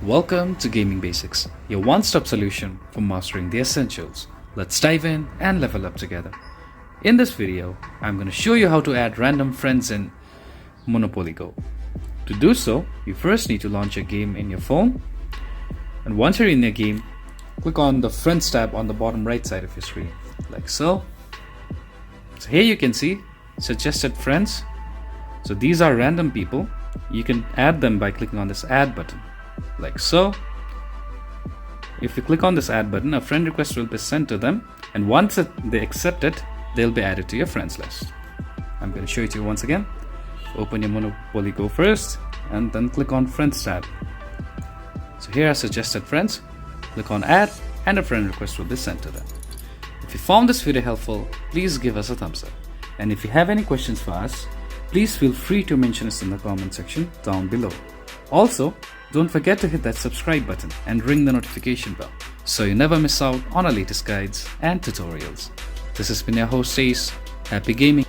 Welcome to Gaming Basics, your one-stop solution for mastering the essentials. Let's dive in and level up together. In this video, I'm going to show you how to add random friends in Monopoly Go. To do so, you first need to launch a game in your phone. And once you're in your game, click on the Friends tab on the bottom right side of your screen, like so. So here you can see suggested friends. So these are random people. You can add them by clicking on this add button, like so. If you click on this add button, a friend request will be sent to them, and once they accept it, they'll be added to your friends list. I'm going to show it to you once again. Open your Monopoly Go first and then click on Friends tab. So here are suggested friends. Click on add and a friend request will be sent to them. If you found this video helpful, please give us a thumbs up. And if you have any questions for us, please feel free to mention us in the comment section down below. Also, don't forget to hit that subscribe button and ring the notification bell so you never miss out on our latest guides and tutorials. This has been your host Ace. Happy gaming!